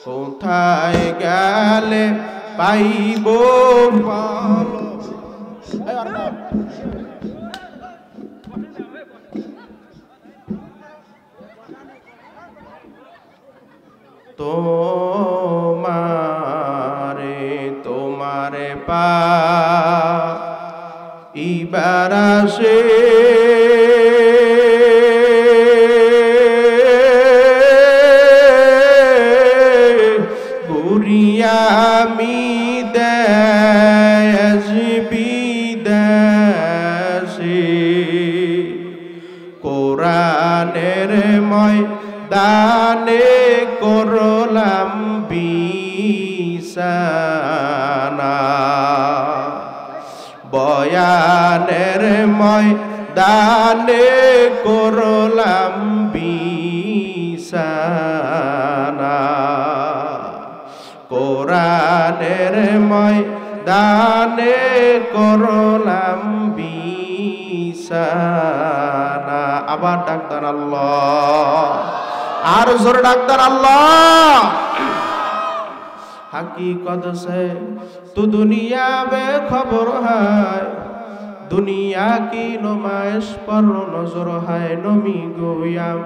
কোথায় গেলে পাইব তোমারে তোমারে পাইবার আশে আমি দেশ বিদেশে কোরআনের ময়দানে করলাম বিছানা বয়ানের ময়দানে করলাম বিছানা কোরআনের ময়দানে করলাম বিছানা। আবার ডাক্তার আল্লাহ, আর জোরে ডাক্তার আল্লাহ। हकीकत से तो दुनिया बेखबर है, दुनिया की नुमाइश पर नजर है। नमी गोयाम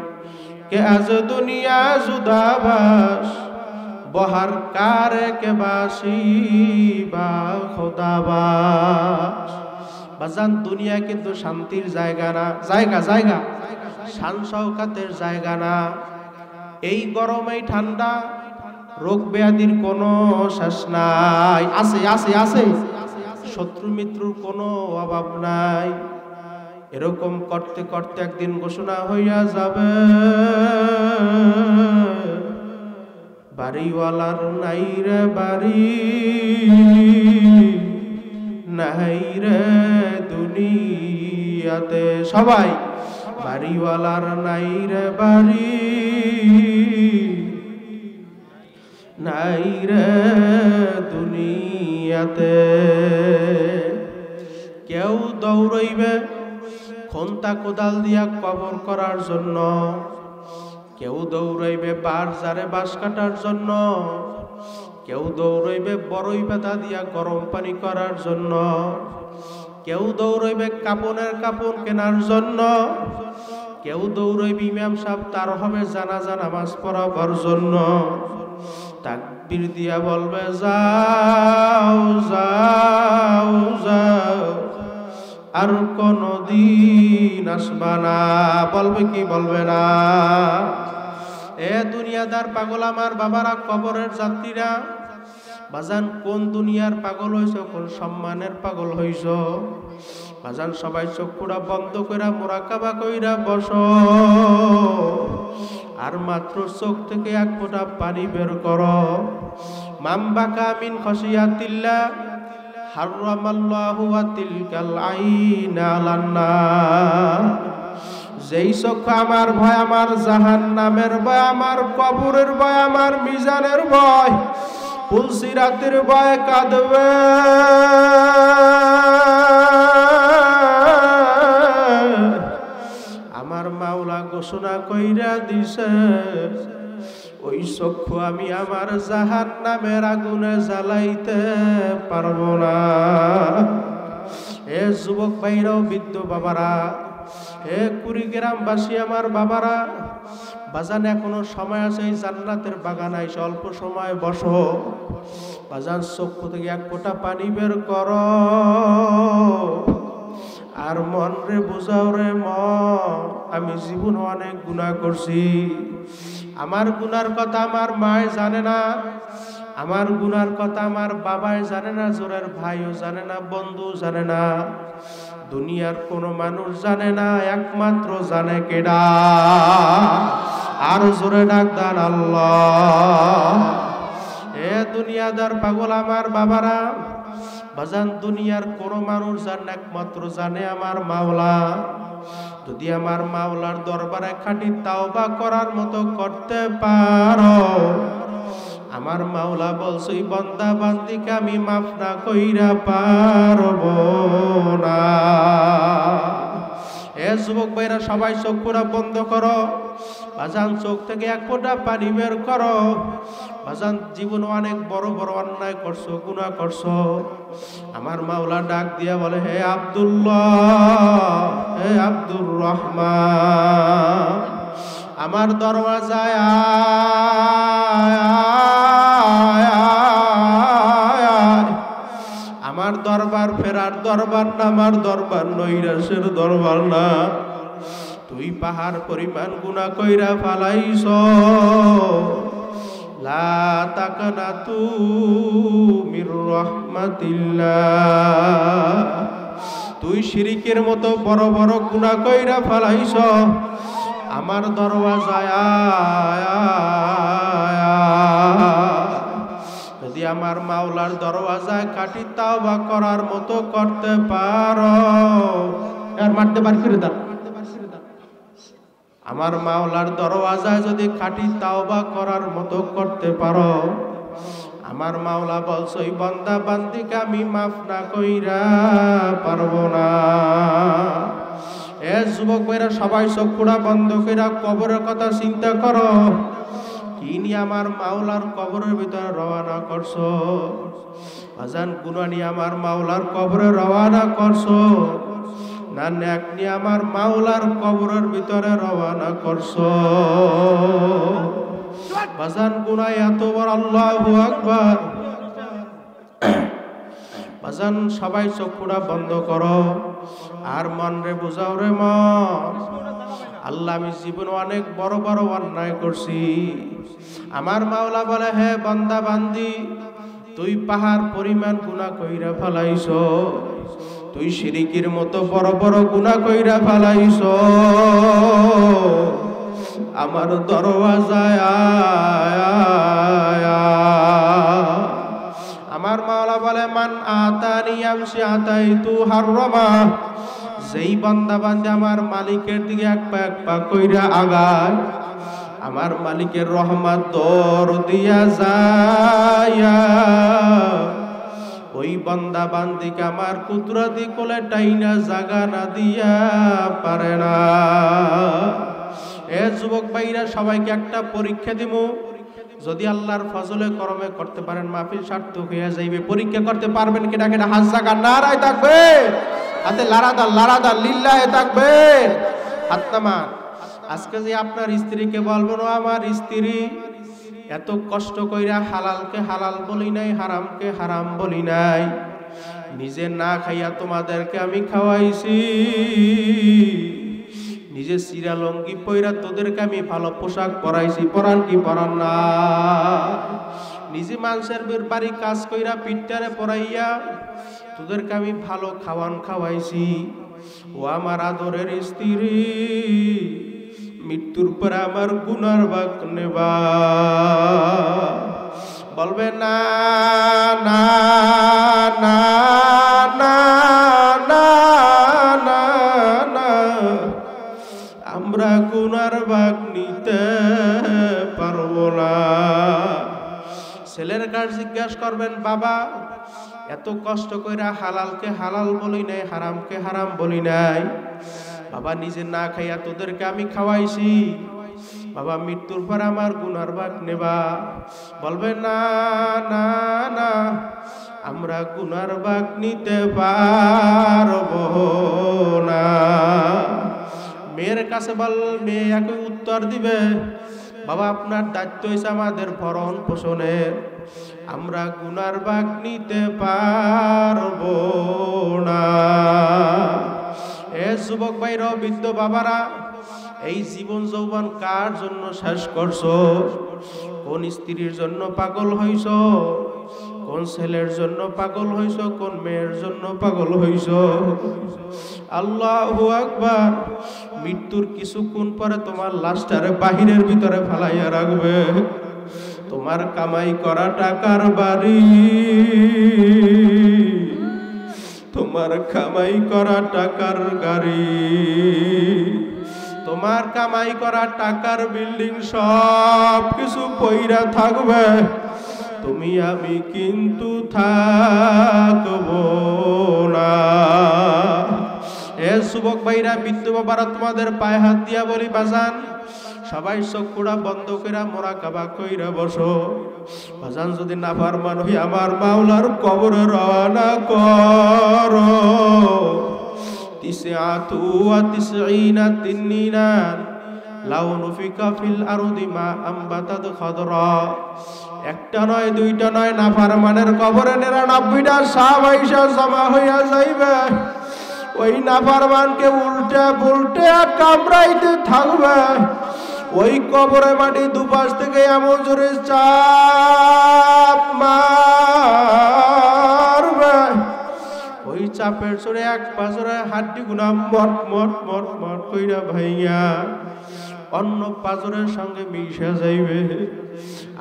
के आज दुनिया जुदाबाश बहार कारे के बासी बा खुदाबाश। বাজান দুনিয়া কিন্তু শান্তির জায়গা না, জায়গা শান শওকাতের জায়গা না। এই গরম এই ঠান্ডা রোগ ব্যাধির কোনো শেষ নাই, আছে শত্রু মিত্রুর কোনো অভাব নাই। এরকম করতে করতে একদিন ঘোষণা হইয়া যাবে বাড়িওয়ালার নাই রে বাড়ি, নাই রে দুনিয়াতে। সবাই বাড়িওয়ালার নাই রে বাড়ি, নাই রে দুনিয়াতে। কেউ দৌড়ইবে খন্তা কোদাল দিয়া কবর করার জন্য, কেউ দৌড়াইবে বারজারে বাঁশ কাটার জন্য, কেউ দৌড়াইবে বড়ই বেদা দিয়া গরম পানি করার জন্য, কেউ দৌড়াইবে কাপড়ের কাপড় কেনার জন্য, কেউ দৌড়াইবে ইমাম সাহেব তার হবে জানাজা নামাজ পড়াবার জন্য। তাকবীর দিয়া বলবে যাও যাও যাও, আর কোনদিন আসবা না। বলবে কি বলবে না? এ দুনিয়াদার পাগল আমার বাবারা, কবরের যাত্রীরা, বাজান কোন দুনিয়ার পাগল হইছ, কোন সম্মানের পাগল হইছ? বাজান সবাই চক্ষুরা বন্ধ কইরা মুরাকাবা কইরা বসো, আর মাত্র চোখ থেকে এক ফোঁটা পানি বের করো। মামবাকা মিন খসিয়াতিল্লাহ হারামাল্লাহু ওয়া তিলকাল আইনা আলান্নার। যেই চক্ষু আমার ভয়, আমার জাহান্নামের ভয়, আমার কবরের ভয়, আমার মিজানের ভয়, পুলসিরাতের ভয় কাঁদবে। আমার মাওলা ঘোষণা কইরা দিছে, ওই চক্ষু আমি আমার জাহান্নামের আগুনে জ্বালাইতে পারবো না। হে যুবক ভাইরাও, বৃদ্ধ বাবারা, হে কুড়িগ্রামবাসী আমার বাবারা, বাজান এখনো সময় আছে, এই জান্নাতের বাগানে এসে অল্প সময় বসো। বাজান চক্ষু থেকে এক ফোঁটা পানি বের করো, আর মন রে বুঝাও রে মন, আমি জীবনে অনেক গুনাহ করছি। আমার গুনার কথা আমার মায় জানে না, আমার গুনার কথা আমার বাবাই জানে না, জোরের ভাইও জানে না, বন্ধু জানে না, দুনিয়ার কোনো মানুষ জানে না, একমাত্র জানে কেডা? আর জোরে ডাকদার আল্লাহ। এ দুনিয়াদার পাগল আমার বাবারা, বাজান দুনিয়ার কোনো মানুষ জানে না, একমাত্র জানে আমার মাওলা। যদি আমার মাওলার দরবারে খাঁটি তাওবা করার মতো করতে পারো, আমার মাওলা বলছে বান্দা বান্দিকে আমি মাফ না কইরা পারবো না। এ যুবক ভাইরা সবাই চোখ পুরা বন্ধ করো। বাজান চোখ থেকে এক ফোঁটা পানি বের করো। বাজান জীবনে অনেক বড় বড় অন্যায় করছো, গুনাহ করছো। আমার মাওলা ডাক দিয়া বলে, হে আব্দুল্লাহ, হে আব্দুর রহমান, আমার দরওয়াজায় আমার দরবার ফেরার দরবার না, আমার দরবার নৈরাশের দরবার না। তুই পাহাড় পরিমাণ গুনাহ কইরা ফালাইছ। লা তাকনাতু মির রাহমাতিল্লাহ। তুই শিরিকের মতো বড় বড় গুনাহ কইরা ফালাইছ। আমার দরওয়াজায় যদি আমার মাওলার দরওয়াজায় খাঁটি তাওবা করার মতো করতে পারো, আর মারতে পার করে দাও। আমার মাওলার দরওয়াজায় যদি খাঁটি তাওবা করার মতো করতে পারো, আমার মাওলা বলছে ওই বান্দা বান্দিকে আমি মাফ না কইরা পারবো না। এ যুবক ভাইরা সবাই চক্ষুটা বন্ধ কইরা কবরের কথা চিন্তা করো। কি নিয়ে আমার মাওলার কবরের ভিতরে রওনা করছো? আজান গুনাহ নিয়ে আমার মাওলার কবরে রওনা করছো না নেক নিয়ে আমার মাওলার কবরের ভিতরে রওনা করছো? বাজান গুনাহ এত বড়, আল্লাহু আকবার। বাজান সবাই চক্ষুটা বন্ধ করো আর মন রে বুঝাও রে মন। আল্লাহ, আমি জীবনে অনেক বড় বড় অন্যায় করছি। আমার মাওলা বলে, হে বান্দা বান্দি, তুই পাহাড় পরিমাণ গুনাহ কইরা ফেলাইছ। তুই শিরিকের মতো বড় বড় গুনাহ কইরা ফেলাইছ। আমার দরওয়াজায় আমার মাওলা বলে, মান আতানি আমসি আতাইতু হাররামা। যেই বান্দা বান্দি আমার মালিকের দিকে এক পা কইরা আগায়, আমার মালিকের রহমত দৌড় দিয়া যায়। ওই বান্দা বান্দিকে আমার কুদরতি কোলে টাইনা জাগা না দিয়া পারে না। এ যুবক ভাইরা, সবাইকে একটা পরীক্ষা দিব। যদি আল্লাহর ফজলে করমে করতে পারেন, মাহফিল সার্থক হয়ে যাইবে। পরীক্ষা করতে পারবেন কিনা কিনা হাত জাগা নারায় থাকবে, হাতে লারাদা লিল্লাহে থাকবে, হাত নামান। আজকে যে আপনার স্ত্রীকে বলবেন, আমার স্ত্রী এত কষ্ট কইরা হালালকে হালাল বলি নাই, হারামকে হারাম বলি নাই, নিজে না খাইয়া তোমাদেরকে আমি খাওয়াইছি, নিজে সিরা লঙ্গি পইরা তোদেরকে আমি ভালো পোশাক পরাইছি, পরান কি পরান না? নিজে মানুষের বাড়ি কাজ কইরা পিঠটারে পরাইয়া তোদেরকে আমি ভালো খাওয়ান খাওয়াইছি। ও আমার আদরের স্ত্রী, মৃত্যুর পরে আমার গুনার ভাগ নেবা? বলবে না না না না না না না, আমরা গুনার ভাগ নিতে পারবো না। ছেলের কাছে জিজ্ঞাসা করবেন, বাবা এত কষ্ট কইরা হালালকে হালাল বলি নাই, হারামকে হারাম বলি নাই, বাবা নিজে না খাইয়া তোদেরকে আমি খাওয়াইছি, বাবা মৃত্যুর পর আমার গুনার ভাগ নেবা? বলবে না না না, আমরা গুনার ভাগ নিতে পারবো না। মেয়ের কাছে বল, মেয়ে একই উত্তর দিবে, বাবা আপনার দায়িত্ব হয়েছে আমাদের ভরণ পোষণের, আমরা গুনার ভাগ নিতে পারবো না। এ যুবক ভাইরা, বৃদ্ধ বাবারা, এই জীবন যৌবন কার জন্য শেষ করছো? কোন স্ত্রীর জন্য পাগল হইছ? কোন ছেলের জন্য পাগল হইছ? কোন মেয়ের জন্য পাগল হইছ? আল্লাহু আকবার। মৃত্যুর কিছুক্ষণ পরে তোমার লাশটারে বাহিরের ভিতরে ফালাইয়া রাখবে। তোমার কামাই করা টাকার বাড়ি, তোমার কামাই করা টাকার গাড়ি, তোমার কামাই করা টাকার বিল্ডিং সব কিছু পইরা থাকবে, তুমি আমি কিন্তু থাকবো না। এ যুবক ভাইরা, বৃদ্ধ বাবারা, তোমাদের পায়ে হাত দিয়া বলি, বাজান সবাই চক্ষুটা বন্ধ কইরা মুরাকাবা কইরা বসো। বাজান যদি নাফরমান হই আমার মাওলার কবরে রওনা করো। তিসআতু ওয়া তিসঈনা তিন্নিনান লাউ নুফিকা ফিল আরদি মা আমবাতাত খাদরা। একটা নয় দুইটা নয়, নাফরমানের কবরে 99টা সাপ আইসা জমা হইয়া যাইবে। ওই নাফরমানকে উল্টা পুল্টা কামড়াইতে থাকবে। ওই কবরে মাটি দুপাশ থেকে এমন জোরে চাপ মারবে, ওই চাপের জোরে এক পাজরে হাড্ডি গুনা মট মট মট মট কইরা ভাইয়া অন্য পাজরের সঙ্গে মিশে যাইবে।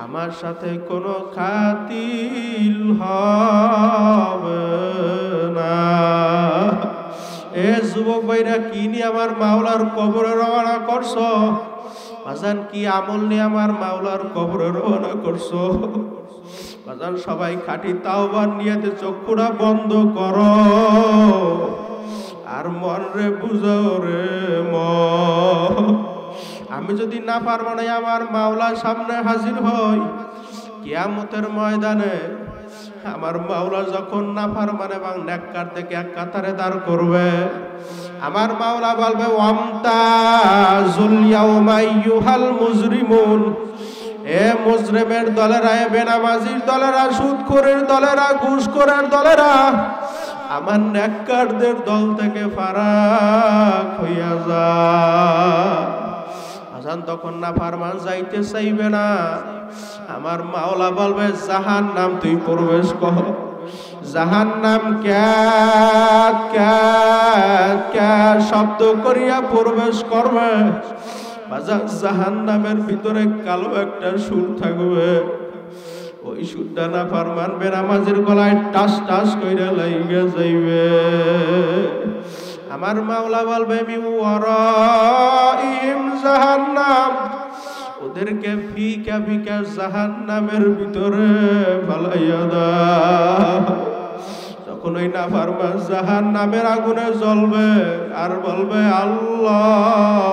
আমার সাথে কোনো খাতিল হবে না। এ যুবক ভাইরা, কি নিয়ে আমার মাওলার কবরে রওনা করছো? বাজান কি আমল নিয়ে আমার মাওলার কবরে রওনা করছো? বাজান সবাই খাঁটি তাওবার নিয়তে চক্ষুটা বন্ধ করো আর মন রে বুঝাও রে মন। আমি যদি না পারবো না আমার মাওলার সামনে হাজির হই কিয়ামতের ময়দানে, আমার মাওলা যখন নাফরমান এবং নেককার থেকে এক কাতারে দাঁড় করবে, আমার মাওলা বলবে ওয়ামতাজুল ইয়াউমা আইয়ুহাল মুজরিমুন। এ মুজরিমের দলেরা, এ বেনামাজির দলেরা, সুদখোরের দলেরা, ঘুষখোরের দলেরা, আমার নেককারদের দল থেকে ফারাক হইয়া যা। আজান তখন নাফরমান যাইতে চাইবে না। আমার মাওলা বলবে জাহান্নাম তুই প্রবেশ কর। জাহান্নাম ক্যাত ক্যাত ক্যাত শব্দ করিয়া প্রবেশ করবে। বাজার জাহান্নামের ভিতরে কালো একটা সুর থাকবে। ওই সুরটা নাফরমান বেনামাজির গলায় টাস টাস কইরা লাইগা যাইবে। আমার মাওলা বলবে মিন ওয়ারাইহিম জাহান্নাম, ওদেরকে ফিকা ফিকা জাহান্নামের ভিতরে ফালাইয়া দাও। তখন ওই নাফরমান জাহান্নামের আগুনে জ্বলবে আর বলবে আল্লাহ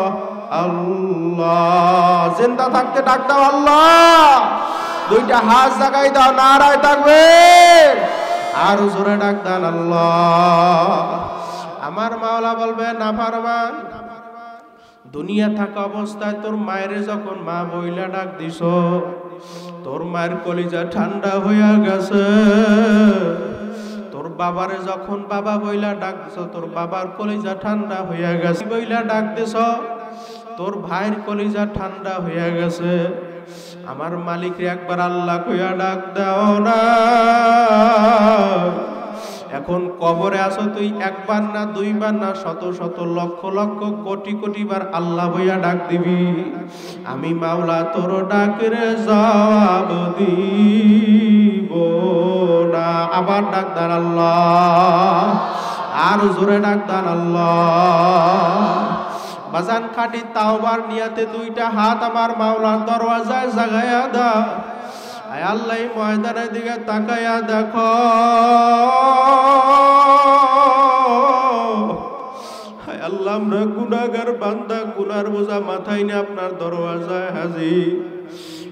আল্লাহ। জিন্দা থাকতে ডাক দাও আল্লাহ। দুইটা হাত জাগাই দাও, নারায় তাকবীর। আর জোরে ডাক দাও আল্লাহ। আমার মাওলা বলবে নাফরমান, দুনিয়া থাকা অবস্থায় তোর মায়ের যখন মা বইলা ডাক দিছ, তোর মায়ের কলিজা ঠান্ডা হইয়া গেছে। তোর বাবারে যখন বাবা বইলা ডাক দিছ, তোর বাবার কলিজা ঠান্ডা হইয়া গেছে। বইলা ডাক দিছ, তোর ভাইয়ের কলিজা ঠান্ডা হইয়া গেছে। আমার মালিকরে একবার আল্লাহ কইয়া ডাক দাও না। এখন কবরে আসো তুই, একবার না দুইবার না শত শত লক্ষ লক্ষ কোটি কোটি বার আল্লাহ বইয়া ডাক দিবি। আমি মাওলা তোর ডাকের জবাব দিব না। আবার ডাক দান আল্লাহ, আর জোরে ডাক দান আল্লাহ। বাজান খাটি তাওবার নিয়াতে দুইটা হাত আমার মাওলার দরওয়াজায় জাগায়া দাও। আয় আল্লাহ ময়দানের দিকে তাকায়া দেখো। আয় আল্লাহ আমরা গুনাহগার বান্দা, গুনার বোঝা মাথায় নিয়ে আপনার দরওয়াজায় হাজির।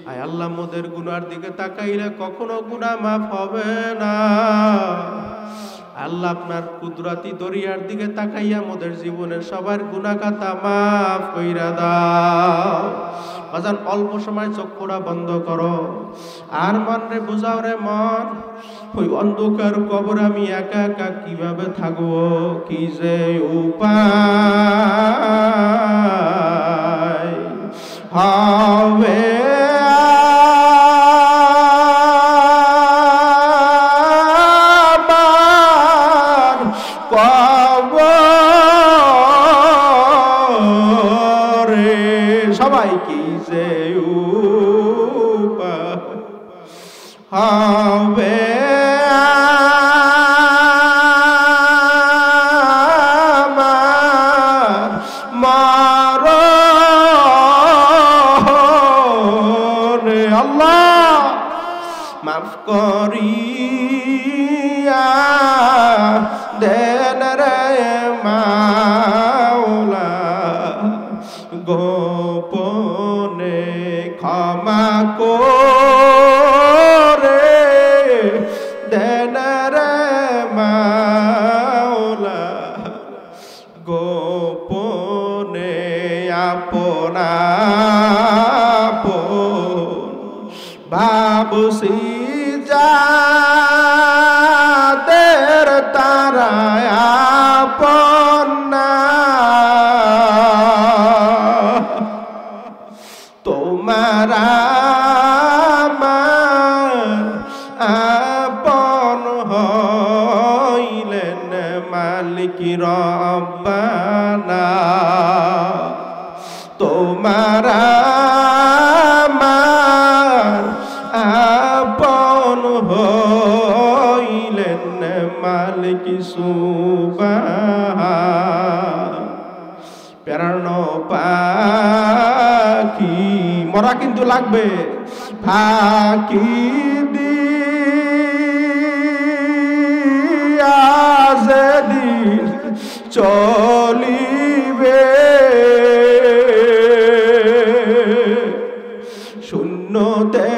আয় আল্লাহ মোদের গুনার দিকে তাকাইলে কখনো গুনাহ মাফ হবে না। আল্লাহ আপনার কুদরতি দরিয়ার দিকে তাকাইয়া মোদের জীবনের সবার গুনাহ খাতা মাফ কইরা দাও। বাজান অল্প সময় চক্ষুটা বন্ধ করো আর মন রে বুঝাও রে মন। ওই অন্ধকার কবর আমি একা একা কিভাবে থাকবো, কি যে উপায় হবে। সবাই কি যে হবে মরণে। আল্লাহ মাফ করিয়া দেন রে মাওলা গোপন করে দেন রে মাওলা গোপনে আপনা ভাবসি যাদের তারা আপনা তোমার আপন হইলেন মালিক রব্বানা তোমার আপন হইলেন মালিক সুবহান প্যারানো পাখি মরা কিন্তু লাগবে ফাঁকি দিয়া যেদিন চলিবে শূন্যতে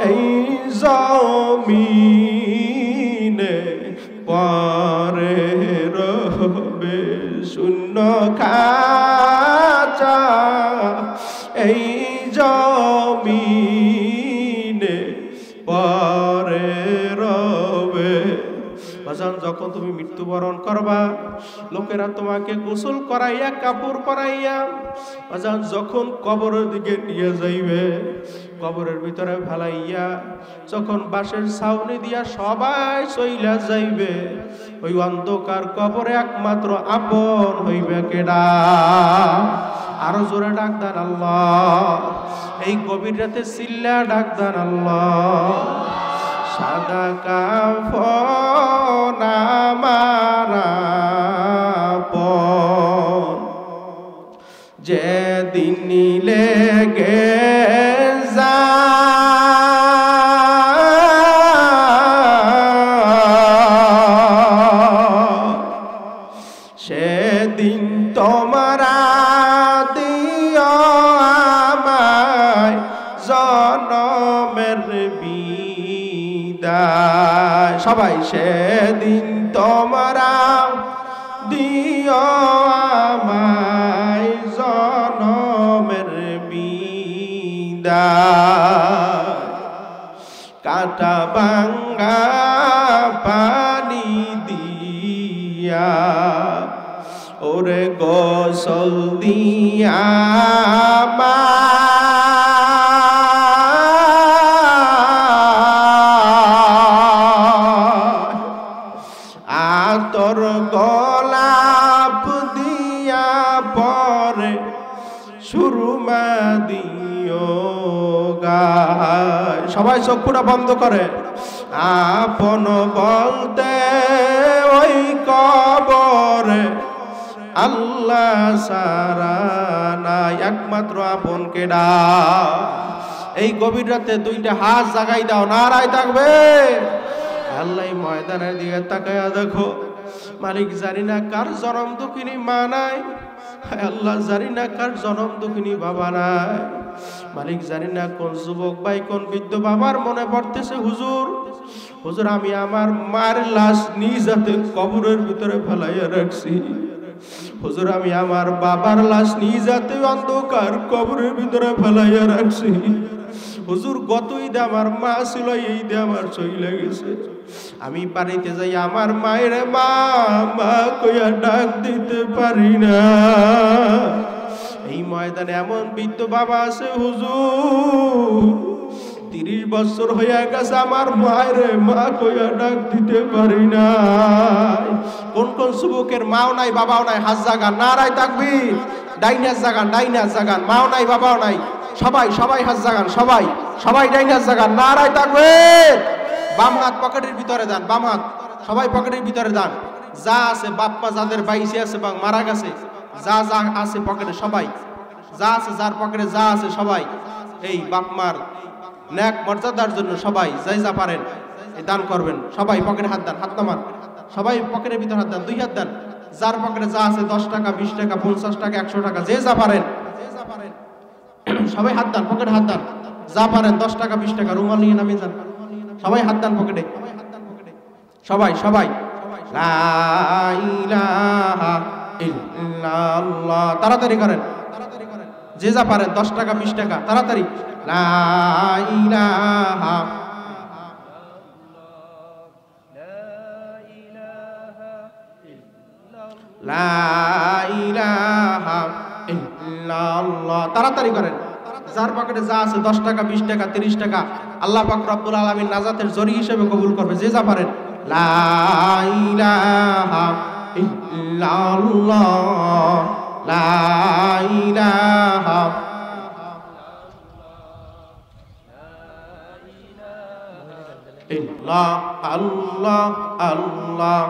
এই জমিনে পরে রবে শূন্য খাঁচা এই জমিনে পরে রবে বাজান যখন তুমি মৃত্যুবরণ করবা লোকেরা তোমাকে গোসল করাইয়া কাপড় পরাইয়া বাজান যখন কবরের দিকে নিয়ে যাইবে কবরের ভিতরে ফেলাইয়া যখন বাঁশের ছাউনি দিয়া সবাই চইলা যাইবে ওই অন্ধকার কবরে একমাত্র আপন হইবে কেডা আরো জোরে ডাক দেন আল্লাহ এই গভীর রাতে চিল্লা ডাক দেন আল্লাহ সাদা কাফন আমার আপন যেদিন লেগে সেদিন তোমরা দিও আমায় জনমের বিদায় সবাই সেদিন তোমরা দিও আমায় জনমের বিদায় কাটা ভাঙ্গা পানি দিয়া ওরে গোসল দিয়া আতর গোলাপ দিয়া পরে সুরমা দিও গায় সবাই চক্ষুটা বন্ধ করে আপন বলতে ওই কবরে আল্লাহ সারা নাই একমাত্র আপন কেডা এই গভীর রাতে দুইটা হাত জাগাই দাও নারায় থাকবে আল্লাহ ময়দানের দিকে তাকায়া দেখো মালিক জানি না কার জনম দুঃখিনী মা নাই আল্লাহ জানি না কার জনম দুঃখিনী বাবা নাই মালিক জানি না কোন যুবক ভাই কোন বৃদ্ধ বাবার মনে পড়তেছে হুজুর হুজুর আমি আমার মার লাশ নিজ হাতে কবরের ভিতরে ফেলাইয়া রাখছি হুজুর আমি আমার বাবার লাশ নিজ হাতে অন্ধকার কবরের ভিতরে ফেলাইয়া রাখছি হুজুর গত ঈদে আমার মা ছিল এই ঈদে আমার চলে গেছে আমি বাড়িতে যাই আমার মায়ের মা মা কইয়া ডাক দিতে পারি না এই ময়দানে এমন বৃদ্ধ বাবা আছে হুজুর 30 বছর হয়ে গেছে আমার মায়ের মা কইয়া ডাক দিতে পারি না কোন কোন যুবকের মাও নাই বাবাও নাই হাত জাগান নারায় তাকবীর ডাইনাস জাগান মাও নাই বাবাও নাই সবাই সবাই হাত জাগান সবাই ডাইনাস জাগান নারায় তাকবীর বাম হাত পকেটের ভিতরে দেন বাম হাত সবাই পকেটের ভিতরে দেন যা আছে বাপ মা যাদের বাইসে আছে বা মারা গেছে যা যা আছে পকেটে সবাই যা আছে যার পকেটে যা আছে সবাই এই বাপ মার নেক মর্যাদার জন্য সবাই যাই যা পারেন এই দান করবেন সবাই পকেটে হাত দেন হাত নামান সবাই পকেটের ভিতরে হাত দেন 2 হাত দেন যার পকেটে যা আছে 10 টাকা 20 টাকা 50 টাকা 100 টাকা যে যা পারেন সবাই হাত দেন, পকেটে হাত দেন, যা পারেন 10 টাকা 20 টাকা রুমাল নিয়ে নামিয়ে যান, সবাই হাত দেন পকেটে, সবাই সবাই। লা ইলাহা ইল্লাল্লাহ, তাড়াতাড়ি করেন, যে যা পারেন 10 টাকা 20 টাকা তাড়াতাড়ি। লা ইলাহা লা ইলাহা ইল্লাল্লাহ, তাড়াতাড়ি করেন। যার পকেটে যা আছে 10 টাকা 20 টাকা 30 টাকা আল্লাহ পাক রব্বুল আলামিন নাজাতের জরি হিসেবে কবুল করবে, যে যা পারেন। লা ইলাহা ইল্লাল্লাহ লা ইলাহা ইল্লাল্লাহ আল্লাহ আল্লাহ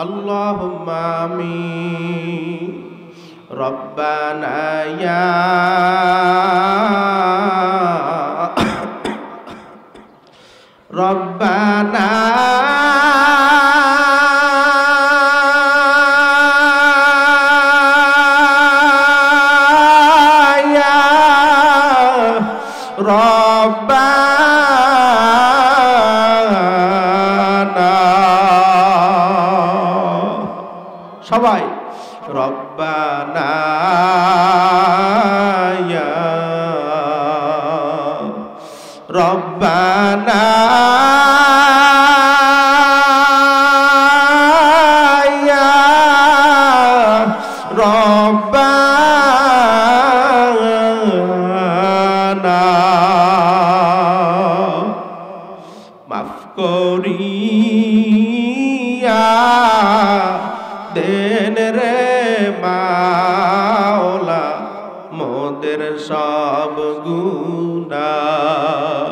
আল্লাহুম্মা আমিন। রব্বানা ইয়া রব্বানা ইয়া রব্বানা, সবাই রব্বানা ইয়া রব্বানা ইয়া রব্বানা, মাফ করিয়া দেন রে মাওলা মোদের সব গুনাহ,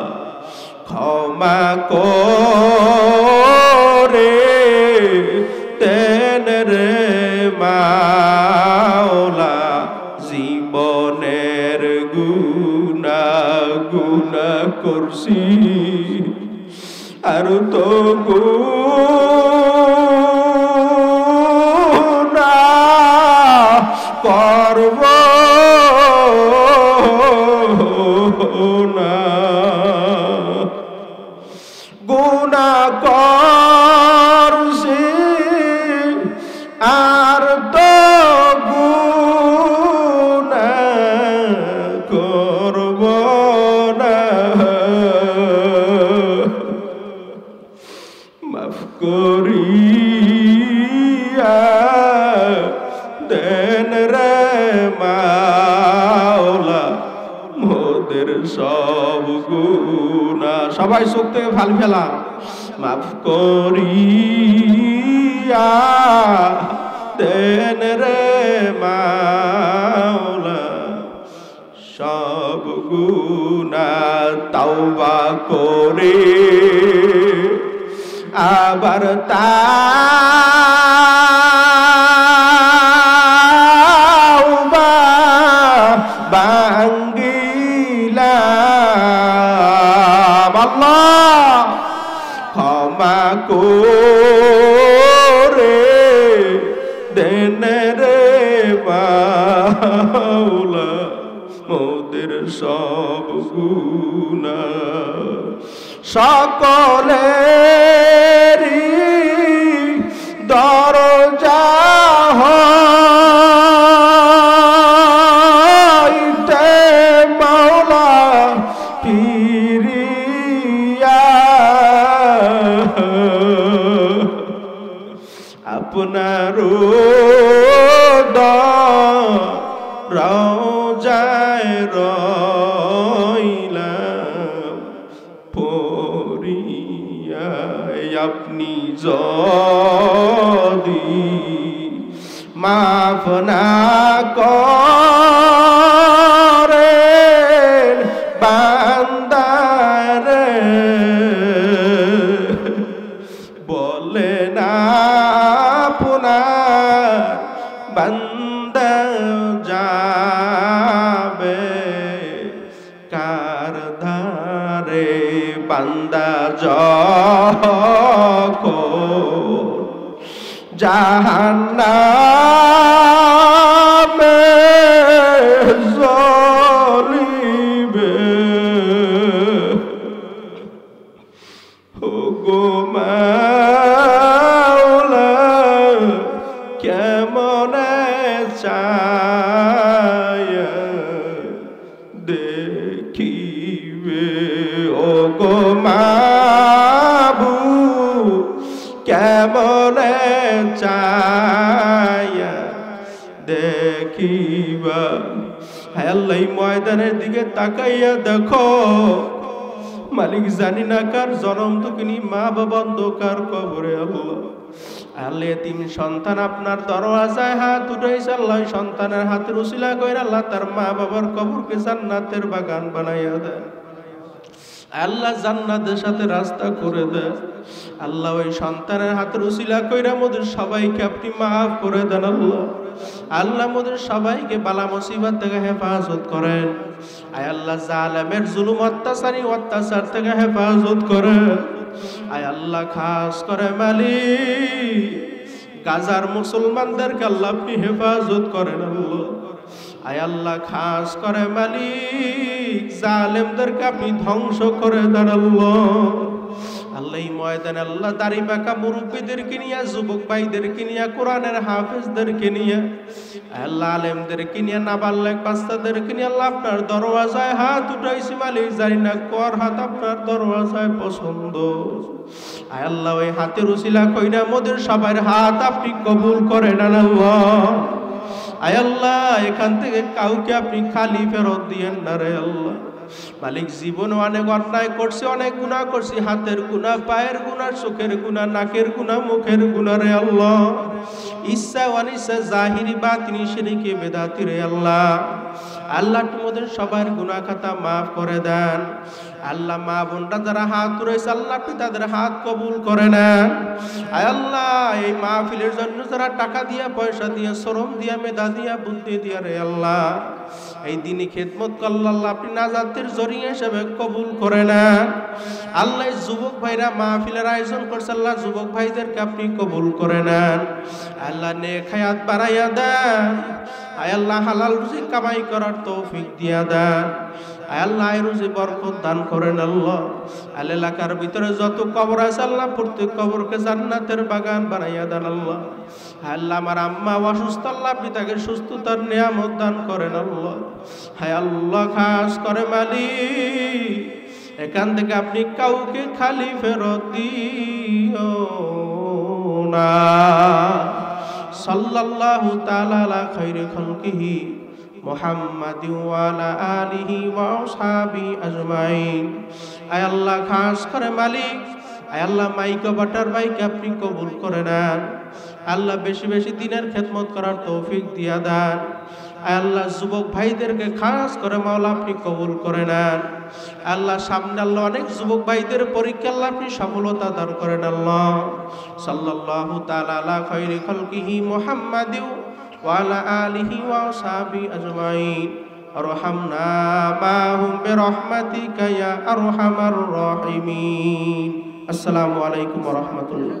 ক্ষমা করে দেন রে মাওলা জীবনের গুনাহ গুনাহ করছি আর তো করব না, গুনাহ করছি আর তো গুনাহ করব না, মাফ করিয়া দেন রে মাওলা মোদের সব গুনাহ, সবাই চোখ থেকে ফালি ফেলা, মাফ করিয়া দেন রে মাওলা সব গুনাহ, তাওবা করে আবার তাওবা ভাঙ্গিলাম, আল্লাহ ক্ষমা করে দেন রে মাওলা মোদের সব গুনাহ, সকলেরই দরজা হইতে মাওলা ফিরিয়া আপনার রওজায় রইলাম পড়িয়া, আপনি যদি মাফ না করেন বান্দারে বলে না আপনার বান্দা যাবে কার ধারে, বান্দা যখন জাহান্নামে কেমনে চায়া দেখিবা। হায় আল্লাহ এই ময়দানের দিকে তাকাইয়া দেখো মালিক জানি না কার জনম দুঃখিনী মা বাবা অন্ধকার কবরে। আল্লাহ আল্লাহ এতিম সন্তান আপনার দরওয়াজায় হাত উঠাইছে আল্লাহ সন্তানের হাতের উসিলা কইরা আল্লাহ তার মা বাবার কবরকে জান্নাতের বাগান বানাইয়া দেয়। আল্লাহ জান্নাতের সাথে রাস্তা করে দেয়। আল্লাহ ওই সন্তানের হাতের উসিলা কইরা মোদের সবাইকে আপনি মাফ করে দেন। আল্লাহ আল্লাহ মোদের সবাইকে বালা মুসিবত থেকে হেফাজত করেন। আয় আল্লাহ জালেমের জুলুম অত্যাচার থেকে হেফাজত করেন। আয় আল্লাহ খাস করে মালিক গাজার মুসলমানদেরকে আল্লাহ আপনি হেফাজত করেন। আল্লাহ আয় আল্লাহ খাস করে মালিক জালেমদেরকে আপনি ধ্বংস করে দেন। আল্লাহ এই ময়দানে আল্লাহ দাড়ি পাকা মুরব্বীদেরকে নিয়ে যুবক ভাইদেরকে নিয়ে কোরআনের হাফেজদেরকে নিয়ে আল্লাহ আলেমদেরকে নিয়ে নাবালক বাচ্চাদেরকে নিয়ে আল্লাহ আপনার দরওয়াজায় হাত উঠাইছি মালিক জানি না কর হাত আপনার দরওয়াজায় পছন্দ। আয় আল্লাহ ওই হাতের উসিলা কইরা মোদের সবার হাত আপনি কবুল করেন। আল্লাহ আয় আল্লাহ এখান থেকে কাউকে আপনি খালি ফেরত দিয়েন না রে আল্লাহ। মালিক জীবনে অনেক অন্যায় করছি, অনেক গুনাহ করছি, হাতের গুনাহ, পায়ের গুনাহ, চোখের গুনাহ, নাকের গুনাহ, মুখের গুনাহ রে আল্লাহ। ইচ্ছা অনিচ্ছা জাহিরি বাতিনি শিরকি বেদাতি রে আল্লাহ। আল্লাহ তোমাদের সবার গুনাহ খাতা মাফ করে দেন। আল্লাহ মা বোনরা যারা হাত তুলেছে আল্লাহ আপনি তাদের হাত কবুল করে নেন। আয় আল্লাহ এই মাহফিলের জন্য যারা টাকা দিয়া পয়সা দিয়া শ্রম দিয়া মেধা দিয়া বুদ্ধি দিয়া রে আল্লাহ এই দিনই খেদমত করল আল্লাহ আপনি নাজাতের জরিয়া হিসেবে কবুল করে নেন। আল্লাহ যুবক ভাইরা মাহফিলের আয়োজন করছে আল্লাহ যুবক ভাইদেরকে আপনি কবুল করে নেন। আল্লাহ নেক হায়াত বাড়াইয়া দেন। আয় আল্লাহ হালাল রুজি কামাই করার তৌফিক দিয়া দেন। আয় আল্লাহ এই রুজি বরকত দান করেন। আল্লাহ এলাকার ভিতরে যত কবর আছে আল্লাহ প্রত্যেক কবরকে জান্নাতের বাগান বানাইয়া দেন। আল্লাহ আল্লাহ আমার আম্মা অসুস্থ আল্লাহ আপনি তাকে সুস্থতার নিয়ামত দান করেন। আল্লাহ হায় আল্লাহ খাস করে মালিক এখান থেকে আপনি কাউকে খালি ফেরত দিও না। সাল্লাল্লাহু তাআলা আলা খায়রি খালকিহি মুহাম্মাদি ওয়া আলা আলিহি ওয়া আসহাবিহি আজমাইন। আয় আল্লাহ খাস করে মালিক আয় আল্লাহ মাইকা বাটার ভাইকে আপনি কবুল করে নেন। আল্লাহ বেশি বেশি দিনের খেদমত করার তৌফিক দিয়া দেন। আয় আল্লাহ যুবক ভাইদেরকে খাস করে মাওলা আপনি কবুল করে নেন। আল্লাহ সামনে আল্লাহ অনেক যুবক ভাইদের পরীক্ষা আল্লাহ আপনি সফলতা দান করেন। আল্লাহ সাল্লাল্লাহু তাআলা আলা খায়রি খালকিহি মুহাম্মাদি ওয়া আলা আলিহি ওয়া আসহাবিহি আজমাইন। আরহামনা মাহুম বিরহমাতিকা ইয়া আরহামার রাহিমিন। আসসালামু আলাইকুম ওয়া রাহমাতুল্লাহ।